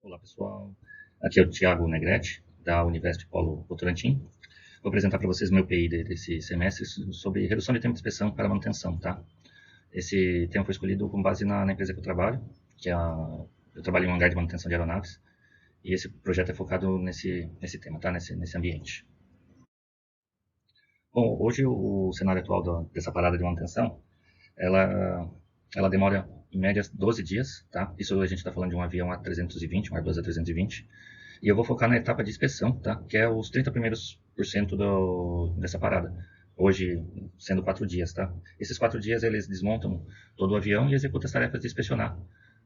Olá pessoal, aqui é o Thiago Negrete, da Univesp Polo Votorantim. Vou apresentar para vocês meu PI desse semestre sobre redução de tempo de inspeção para manutenção, tá? Esse tema foi escolhido com base na empresa que eu trabalho, eu trabalho em um hangar de manutenção de aeronaves, e esse projeto é focado nesse tema, tá? Nesse ambiente. Bom, hoje o cenário atual dessa parada de manutenção, ela, ela demora em média 12 dias, tá? Isso a gente está falando de um avião A320, um Airbus A320, e eu vou focar na etapa de inspeção, tá? Que é os 30 primeiros por cento dessa parada. Hoje, sendo 4 dias, tá? Esses 4 dias eles desmontam todo o avião e executam as tarefas de inspecionar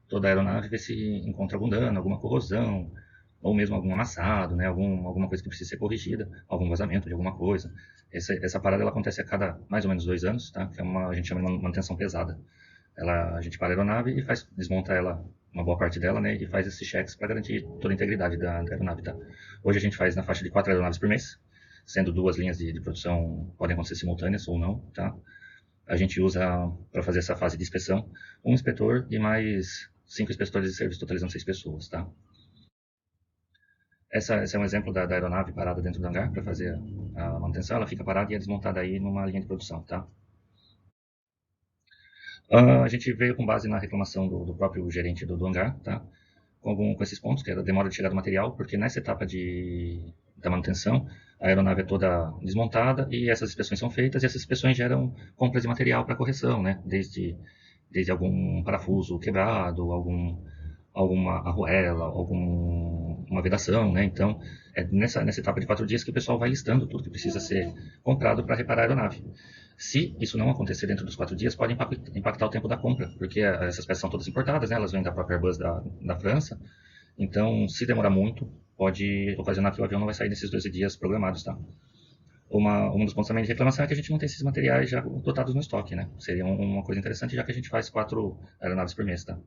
toda a aeronave, ver se encontra algum dano, alguma corrosão, ou mesmo algum amassado, né? Alguma coisa que precisa ser corrigida, algum vazamento de alguma coisa. Essa parada ela acontece a cada mais ou menos 2 anos, tá? Que a gente chama de manutenção pesada. A gente para a aeronave e desmonta ela, uma boa parte dela, né, e faz esses checks para garantir toda a integridade da aeronave, tá? Hoje a gente faz na faixa de 4 aeronaves por mês, sendo 2 linhas de produção podem acontecer simultâneas ou não, tá? A gente usa para fazer essa fase de inspeção um inspetor e mais 5 inspetores de serviço, totalizando 6 pessoas, tá? Essa é um exemplo da aeronave parada dentro do hangar para fazer a manutenção. Ela fica parada e é desmontada aí numa linha de produção, tá? A gente veio com base na reclamação do próprio gerente do hangar, tá? Com esses pontos, que é a demora de chegar do material, porque nessa etapa da manutenção, a aeronave é toda desmontada e essas inspeções são feitas e essas inspeções geram compras de material para correção, né? Desde algum parafuso quebrado, alguma arruela, alguma vedação, né? Então, é nessa etapa de 4 dias que o pessoal vai listando tudo que precisa ser comprado para reparar a aeronave. Se isso não acontecer dentro dos 4 dias, pode impactar o tempo da compra, porque essas peças são todas importadas, né? Elas vêm da própria Airbus da França. Então, se demorar muito, pode ocasionar que o avião não vai sair nesses 12 dias programados, tá? Um dos pontos também de reclamação é que a gente não tem esses materiais já dotados no estoque, né? Seria uma coisa interessante, já que a gente faz 4 aeronaves por mês, tá?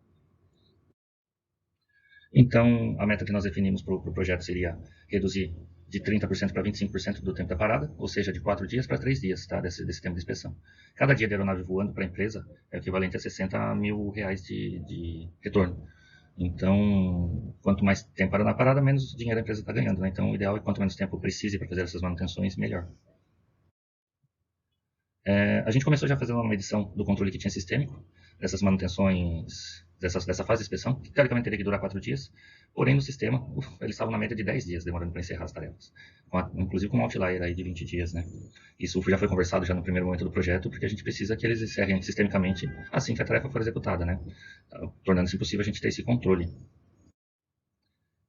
Então, a meta que nós definimos para o projeto seria reduzir de 30% para 25% do tempo da parada, ou seja, de 4 dias para 3 dias, tá? Desse tempo de inspeção. Cada dia de aeronave voando para a empresa é equivalente a 60 mil reais de retorno. Então, quanto mais tempo na parada, menos dinheiro a empresa está ganhando, né? Então, o ideal é quanto menos tempo precise para fazer essas manutenções, melhor. A gente começou já fazendo uma medição do controle que tinha sistêmico, dessas manutenções, dessa fase de inspeção, que teoricamente teria que durar 4 dias, porém no sistema eles estavam na média de 10 dias demorando para encerrar as tarefas, inclusive com um outlier aí de 20 dias, né? Isso já foi conversado já no primeiro momento do projeto, porque a gente precisa que eles encerrem sistemicamente assim que a tarefa for executada, né? Tornando-se impossível a gente ter esse controle.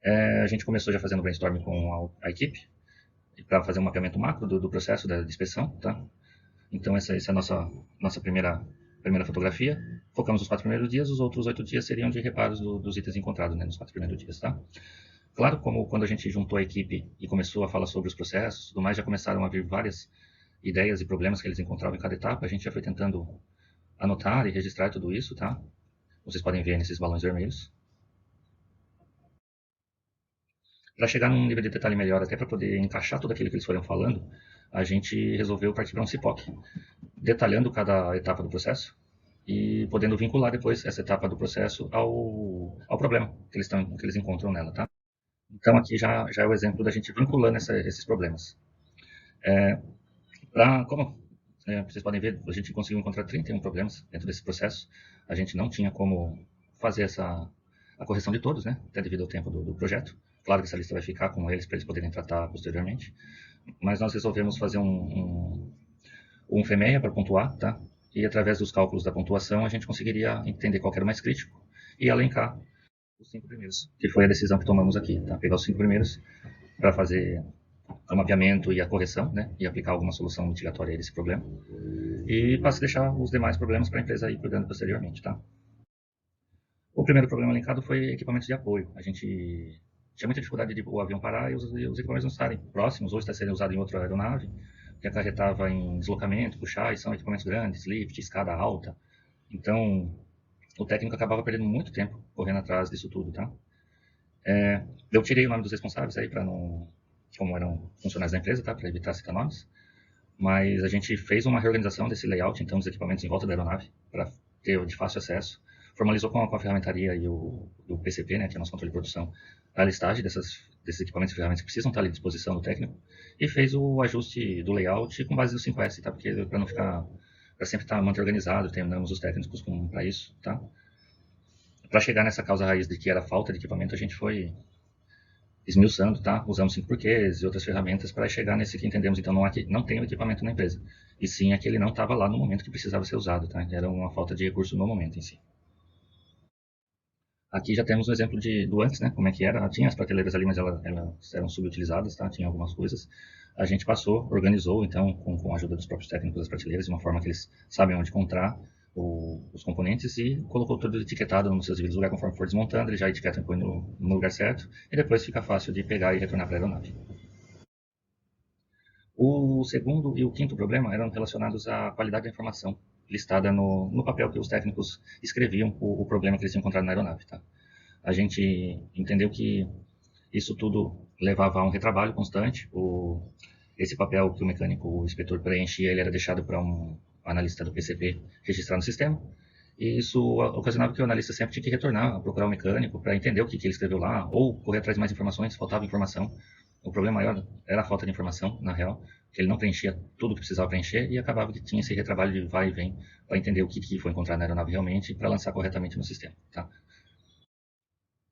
A gente começou já fazendo brainstorming com a equipe, para fazer um mapeamento macro do processo da inspeção, tá? Então essa é a nossa primeira fotografia. Focamos os 4 primeiros dias, os outros 8 dias seriam de reparos dos itens encontrados, né, nos 4 primeiros dias, tá? Claro, como quando a gente juntou a equipe e começou a falar sobre os processos, tudo mais, já começaram a vir várias ideias e problemas que eles encontravam em cada etapa. A gente já foi tentando anotar e registrar tudo isso, tá? Vocês podem ver nesses balões vermelhos. Para chegar num nível de detalhe melhor, até para poder encaixar tudo aquilo que eles foram falando, a gente resolveu partir para um CIPOC, detalhando cada etapa do processo e podendo vincular depois essa etapa do processo ao problema que eles encontram nela, tá? Então aqui já é o exemplo da gente vinculando esses problemas. Como vocês podem ver, a gente conseguiu encontrar 31 problemas dentro desse processo. A gente não tinha como fazer a correção de todos, né? Até devido ao tempo do projeto. Claro que essa lista vai ficar com eles para eles poderem tratar posteriormente. Mas nós resolvemos fazer um FEMEA para pontuar, tá? E através dos cálculos da pontuação a gente conseguiria entender qual era o mais crítico e elencar os 5 primeiros, que foi a decisão que tomamos aqui, tá? Pegar os 5 primeiros para fazer o mapeamento e a correção, né? E aplicar alguma solução mitigatória a esse problema. E para deixar os demais problemas para a empresa ir cuidando posteriormente, tá? O primeiro problema elencado foi equipamentos de apoio. A gente tinha muita dificuldade de o avião parar e os equipamentos não estarem próximos, ou estar sendo usado em outra aeronave, que acarretava em deslocamento, puxar, e são equipamentos grandes, lift, escada alta. Então, o técnico acabava perdendo muito tempo correndo atrás disso tudo, tá? Eu tirei o nome dos responsáveis aí para não, como eram funcionários da empresa, tá? Para evitar citar nomes. Mas a gente fez uma reorganização desse layout, então, dos equipamentos em volta da aeronave, para ter de fácil acesso. formalizou com a ferramentaria e o PCP, né, que é o nosso controle de produção, a listagem desses equipamentos e ferramentas que precisam estar ali à disposição do técnico, e fez o ajuste do layout com base no 5S, tá? Porque para não ficar, para sempre estar manter organizado, treinamos os técnicos para isso, tá? Para chegar nessa causa raiz de que era falta de equipamento, a gente foi esmiuçando, tá? Usamos 5 porquês e outras ferramentas para chegar nesse que entendemos. Então, não tem o equipamento na empresa. E sim, é que ele não estava lá no momento que precisava ser usado, tá? Era uma falta de recurso no momento em si. Aqui já temos um exemplo do antes, né? Como é que era. Tinha as prateleiras ali, mas elas eram subutilizadas, tá? Tinha algumas coisas. A gente passou, organizou, então, com a ajuda dos próprios técnicos das prateleiras, de uma forma que eles sabem onde encontrar os componentes e colocou tudo etiquetado nos seus devidos lugares. Conforme for desmontando, ele já etiqueta e põe no lugar certo. E depois fica fácil de pegar e retornar para a aeronave. O segundo e o quinto problema eram relacionados à qualidade da informação listada no papel que os técnicos escreviam o problema que eles tinham encontrado na aeronave. Tá? A gente entendeu que isso tudo levava a um retrabalho constante. Esse papel que o mecânico, o inspetor preenchia, ele era deixado para um analista do PCP registrar no sistema. E isso ocasionava que o analista sempre tinha que retornar, procurar o mecânico para entender o que ele escreveu lá, ou correr atrás de mais informações, faltava informação. O problema maior era a falta de informação, na real, que ele não preenchia tudo que precisava preencher e acabava que tinha esse retrabalho de vai e vem para entender o que foi encontrado na aeronave realmente para lançar corretamente no sistema. Tá?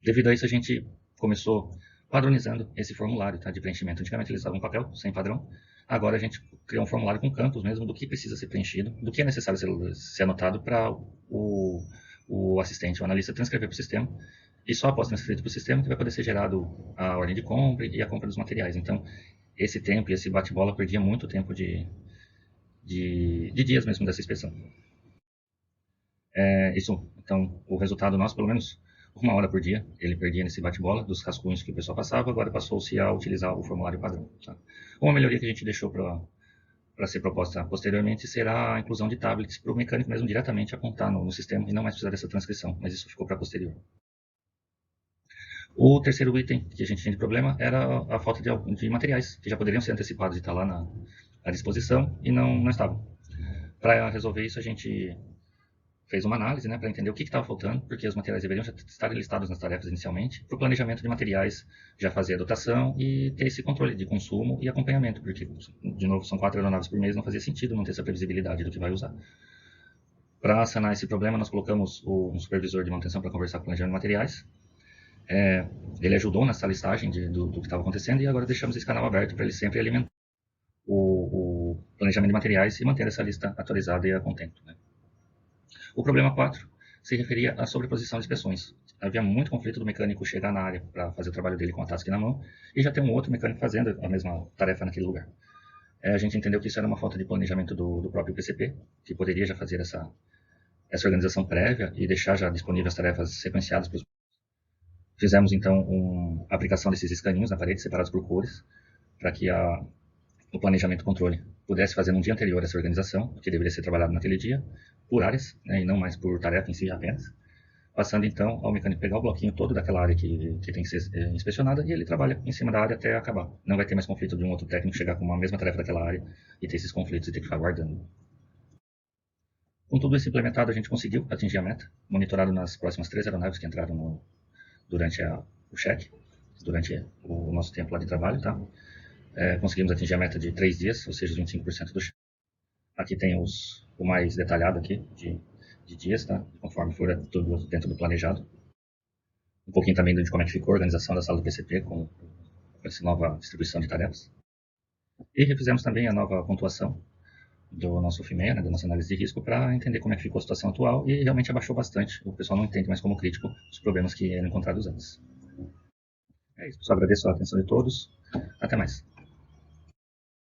Devido a isso, a gente começou padronizando esse formulário, tá, de preenchimento. Antigamente eles usavam um papel sem padrão, agora a gente criou um formulário com campos mesmo do que precisa ser preenchido, do que é necessário ser anotado para o assistente, o analista transcrever para o sistema, e só após transferido para o sistema que vai poder ser gerado a ordem de compra e a compra dos materiais. Então, esse tempo e esse bate-bola perdia muito tempo de dias mesmo dessa inspeção. Então, o resultado nosso, pelo menos 1 hora por dia, ele perdia nesse bate-bola dos rascunhos que o pessoal passava, agora passou-se a utilizar o formulário padrão. Tá? Uma melhoria que a gente deixou para ser proposta posteriormente será a inclusão de tablets para o mecânico mesmo diretamente apontar no sistema e não mais precisar dessa transcrição, mas isso ficou para posterior. O terceiro item que a gente tinha de problema era a falta de materiais que já poderiam ser antecipados e estar lá à disposição e não estavam. Para resolver isso, a gente fez uma análise, né, para entender o que estava faltando, porque os materiais deveriam já estar listados nas tarefas inicialmente, para o planejamento de materiais já fazer a dotação e ter esse controle de consumo e acompanhamento, porque, de novo, são 4 aeronaves por mês, não fazia sentido não ter essa previsibilidade do que vai usar. Para sanar esse problema, nós colocamos um supervisor de manutenção para conversar com o planejamento de materiais. Ele ajudou nessa listagem do que estava acontecendo e agora deixamos esse canal aberto para ele sempre alimentar o planejamento de materiais e manter essa lista atualizada e a contento. Né? O problema 4 se referia à sobreposição de inspeções. Havia muito conflito do mecânico chegar na área para fazer o trabalho dele com a task na mão e já ter um outro mecânico fazendo a mesma tarefa naquele lugar. A gente entendeu que isso era uma falta de planejamento do próprio PCP, que poderia já fazer essa organização prévia e deixar já disponíveis as tarefas sequenciadas para os. Fizemos então a aplicação desses escaninhos na parede, separados por cores, para que o planejamento controle pudesse fazer no dia anterior essa organização, que deveria ser trabalhado naquele dia, por áreas, né, e não mais por tarefa em si apenas, passando então ao mecânico pegar o bloquinho todo daquela área que tem que ser inspecionada e ele trabalha em cima da área até acabar. Não vai ter mais conflito de um outro técnico chegar com uma mesma tarefa daquela área e ter esses conflitos e ter que ficar guardando. Com tudo isso implementado, a gente conseguiu atingir a meta, monitorado nas próximas 3 aeronaves que entraram durante o check, durante o nosso tempo lá de trabalho, tá? Conseguimos atingir a meta de 3 dias, ou seja, 25% do check. Aqui tem o mais detalhado aqui de dias, tá? Conforme for tudo dentro do planejado. Um pouquinho também de como é que ficou a organização da sala do PCP com essa nova distribuição de tarefas. E refizemos também a nova pontuação do nosso FIMEA, né, da nossa análise de risco, para entender como é que ficou a situação atual e realmente abaixou bastante. O pessoal não entende mais como crítico os problemas que eram encontrados antes. É isso, pessoal. Agradeço a atenção de todos. Até mais.